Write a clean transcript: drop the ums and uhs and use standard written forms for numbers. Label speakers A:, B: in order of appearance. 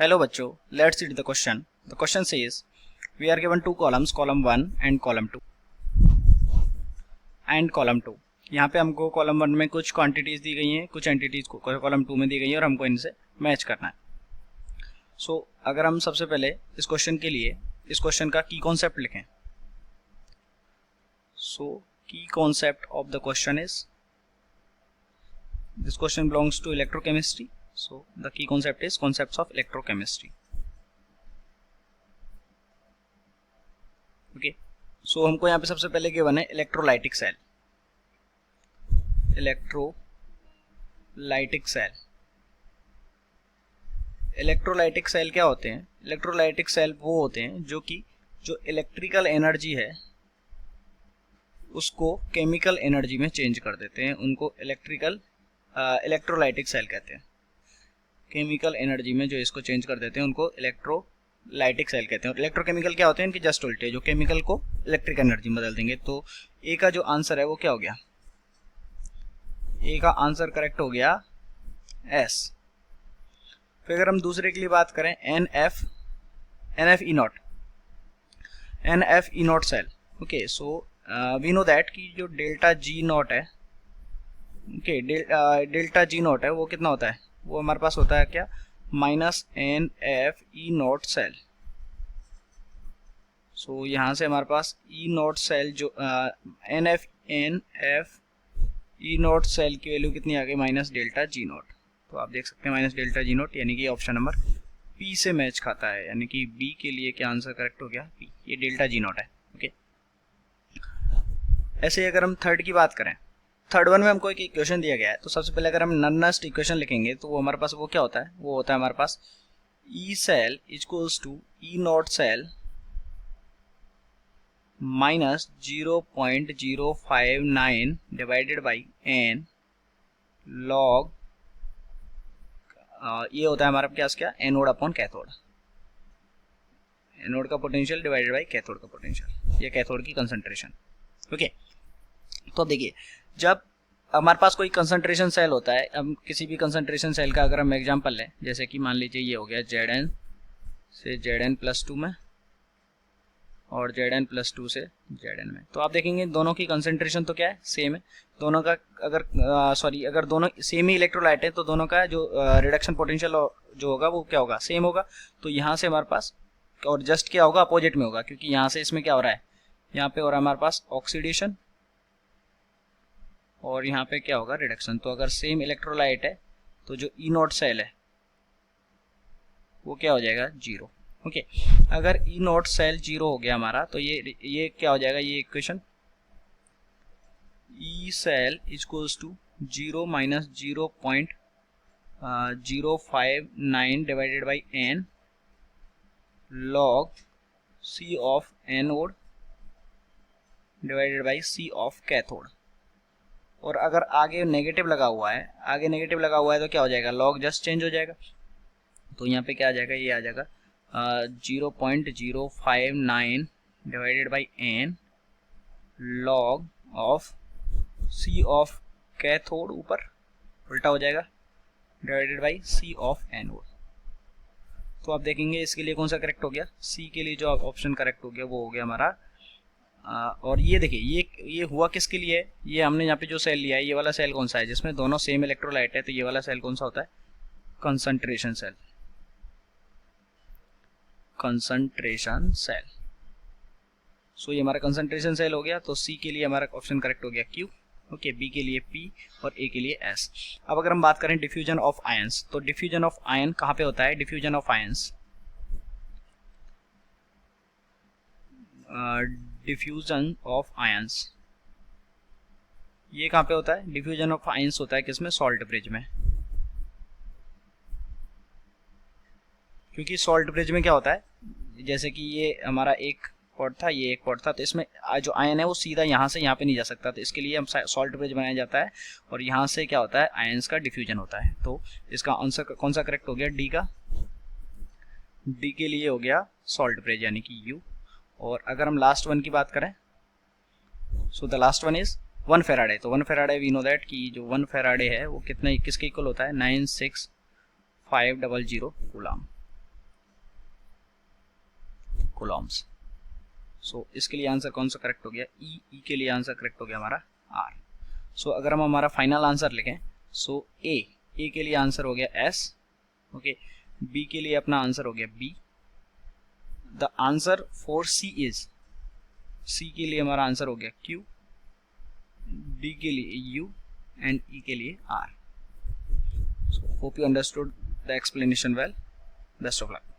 A: Hello बच्चों, let's read the question. The question says we are given two columns, column 1 and column 2 and column 2. यहाँ पे हमको column 1 में कुछ quantities दी गई हैं, कुछ एंटिटीज को कॉलम 2 में दी गई हैं और हमको इनसे मैच करना है. सो अगर हम सबसे पहले इस क्वेश्चन के लिए इस क्वेश्चन का की कॉन्सेप्ट लिखें. So key concept of the question is this question belongs to electrochemistry. So the key concept is concepts of electrochemistry. Okay. So हमको यहाँ पे सबसे पहले गिवन है electrolytic cell. Electrolytic cell. Electrolytic cell क्या होते हैं? इलेक्ट्रोलाइटिक सेल वो होते हैं जो कि जो इलेक्ट्रिकल एनर्जी है उसको केमिकल एनर्जी में चेंज कर देते हैं. उनको इलेक्ट्रोलाइटिक सेल कहते हैं. केमिकल एनर्जी में जो इसको चेंज कर देते हैं उनको इलेक्ट्रोलाइटिक सेल कहते हैं. और इलेक्ट्रोकेमिकल क्या होते हैं? इनकी जस्ट उल्टे, जो केमिकल को इलेक्ट्रिक एनर्जी में बदल देंगे. तो ए का जो आंसर है वो क्या हो गया? ए का आंसर करेक्ट हो गया एस. फिर अगर हम दूसरे के लिए बात करें NF E naught cell. Okay, so we know that कि जो डेल्टा जी नॉट है, ओके, डेल्टा जी नॉट है वो कितना होता है? वो हमारे पास होता है क्या? Minus n F E naught cell. So यहाँ से हमारे पास ई नॉट सेल जो n F E naught cell की वैल्यू कितनी आ गई? Minus delta G naught. तो आप देख सकते हैं माइनस डेल्टा जी नॉट, यानी कि ऑप्शन नंबर पी से मैच खाता है, यानी कि बी के लिए क्या आंसर करेक्ट हो गया? पी. ये डेल्टा जी नॉट है. ओके. ऐसे ही अगर हम थर्ड की बात करें, थर्ड वन में हमको एक इक्वेशन दिया गया है. तो सबसे पहले अगर हम नॉनेस्ट इक्वेशन लिखेंगे तो वो हमारे पास वो क्या होता है? वो होता है हमारे पास E cell equals to E naught cell minus 0.059 divided by n log, ये होता है हमारे पास क्या? Anode upon cathode. एनोड का पोटेंशियल डिवाइडेड बाई कैथोड का पोटेंशियल, ये कैथोड की कंसंट्रेशन. ओके. तो देखिए, जब हमारे पास कोई कंसंट्रेशन सेल होता है, अब किसी भी कंसंट्रेशन सेल का अगर हम एग्जांपल लें, जैसे कि मान लीजिए ये हो गया Zn से Zn+2 में और Zn+2 से Zn में. तो आप देखेंगे दोनों की कंसंट्रेशन तो क्या है? सेम है. दोनों का अगर दोनों सेम ही इलेक्ट्रोलाइट है तो दोनों का जो रिडक्शन पोटेंशियल जो होगा वो क्या होगा? सेम होगा. तो यहाँ से हमारे पास और जस्ट क्या होगा? अपोजिट में होगा, क्योंकि यहाँ से इसमें क्या हो रहा है? यहाँ पे हो रहा है हमारे पास ऑक्सीडेशन और यहाँ पे क्या होगा? रिडक्शन. तो अगर सेम इलेक्ट्रोलाइट है तो जो ई नॉट सेल है वो क्या हो जाएगा? जीरो. ओके. अगर ई नॉट सेल जीरो हो गया हमारा तो ये क्या हो जाएगा? ये equation E cell equals to 0 minus 0.059 divided by n log C of anode divided by C of cathode. और अगर आगे नेगेटिव लगा हुआ है तो क्या हो जाएगा? लॉग जस्ट चेंज हो जाएगा. तो यहाँ पे क्या आ जाएगा? ये आ जाएगा 0.059 divided by n log of C of cathode, ऊपर उल्टा हो जाएगा, divided by C of anode. तो आप देखेंगे इसके लिए कौन सा करेक्ट हो गया? सी के लिए जो ऑप्शन करेक्ट हो गया वो हो गया हमारा. और ये देखिए ये हुआ किसके लिए? ये हमने यहाँ पे जो सेल लिया है, ये वाला सेल कौन सा है? जिसमें दोनों सेम इलेक्ट्रोलाइट है. तो ये वाला सेल कौन सा होता है? Concentration cell. Concentration cell. So ये हमारा कंसंट्रेशन सेल हो गया. तो सी के लिए हमारा ऑप्शन करेक्ट हो गया क्यू. ओके. बी के लिए पी और ए के लिए एस. अब अगर हम बात करें डिफ्यूजन ऑफ आयंस, तो डिफ्यूजन ऑफ आयन कहाँ पे होता है? Diffusion of ions diffusion of ions ये कहाँ पे होता है? डिफ्यूजन ऑफ आयंस होता है किसमें? सॉल्ट ब्रिज में. क्योंकि सॉल्ट ब्रिज में क्या होता है? जैसे कि ये हमारा एक पॉट था, ये एक पॉट था, तो इसमें जो आयन है वो सीधा यहाँ से यहाँ पे नहीं जा सकता. तो इसके लिए हम सॉल्ट ब्रिज बनाया जाता है और यहाँ से क्या होता है? आयंस का डिफ्यूजन होता है. तो इसका आंसर कौन सा करेक्ट हो गया? डी का. डी के लिए हो गया सॉल्ट ब्रिज, यानी कि यू. और अगर हम लास्ट वन की बात करें, so the last one is 1 Faraday. तो 1 फेराडे वी नो दैट कि जो 1 फेराडे है वो कितने किसके इक्वल होता है? 96500 कूलम. कूलम्स। सो इसके लिए आंसर कौन सा करेक्ट हो गया, ई के लिए आंसर करेक्ट हो गया हमारा आर। सो अगर हम हमारा फाइनल आंसर लिखें, सो ए के लिए आंसर हो गया एस, ओके, बी के लिए अपना आंसर हो गया B. The answer for C is, C के लिए हमारा आंसर हो गया क्यू, डी के लिए यू एंड ई के लिए R. Hope you understood the explanation well. Best of luck.